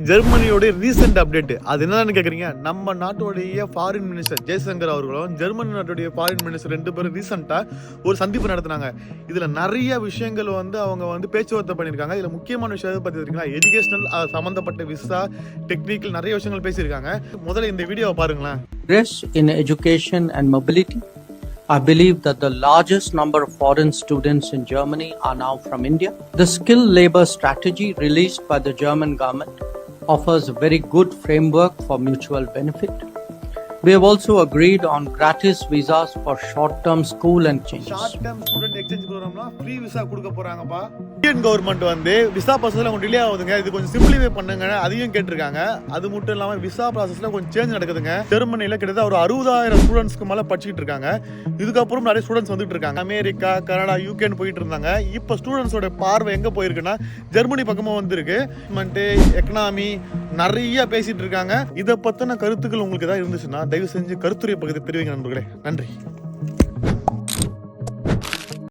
ஜெர்மனியோட recent update அது என்னன்னு கேக்குறீங்க. நம்ம நாட்டுடைய ஃபாரின் மினிஸ்டர் ஜெய்சங்கர் அவர்களும் ஜெர்மனி நாட்டுடைய ஃபாரின் மினிஸ்டர் ரெண்டு பேரும் ரீசெண்டா ஒரு சந்திப்பு நடத்தினாங்க. இதுல நிறைய விஷயங்கள் அவங்க பேச்சுவார்த்தை பண்ணியிருக்காங்க. இதுல முக்கியமான விஷயம் பத்தி தெரியுங்களா, எஜுகேஷனல் சம்பந்தப்பட்ட விசா டெக்னிக்கல் நிறைய விஷயங்கள் பேசியிருக்காங்க. முதல்ல இந்த வீடியோவை பாருங்களேன். In education and mobility, I believe that the largest number of foreign students in Germany are now from India. The skilled labor strategy released by the German government offers a very good framework for mutual benefit. We have also agreed on gratis visas for short-term school and changes. Short-term student exchange programனா free visa கொடுக்க போறாங்கப்பா. Indian government visa ப்ராசஸ்ல கொஞ்சம் delay ஆகுதுங்க. இது கொஞ்சம் simplify பண்ணுங்க அதையும் கேட்டிருக்காங்க. அது மட்டும் இல்லாம விசா ப்ராசஸ்ல கொஞ்சம் சேஞ்ச் நடக்குதுங்க. ஜெர்மனில கிட்டத்தட்ட ஒரு 60,000 ஸ்டூடெண்ட்ஸ்க்கு மேல படிச்சிட்டு இருக்காங்க. இதுக்கப்புறம் நிறைய ஸ்டூடெண்ட்ஸ் வந்துட்டு இருக்காங்க. அமெரிக்கா, கனடா, யூகேன்னு போயிட்டு இருந்தாங்க. இப்போ ஸ்டூடெண்ட்ஸோட பார்வை எங்க போயிருக்குன்னா ஜெர்மனி பக்கமா வந்திருக்கு. எக்கனாமி நிறைய பேசிட்டு இருக்காங்க. இதை பத்தின கருத்துக்கள் உங்களுக்கு ஏதாவது இருந்துச்சுன்னா தயவு செஞ்சு கருத்துரை பகுதி தெரிவிங்க நண்பர்களே. நன்றி.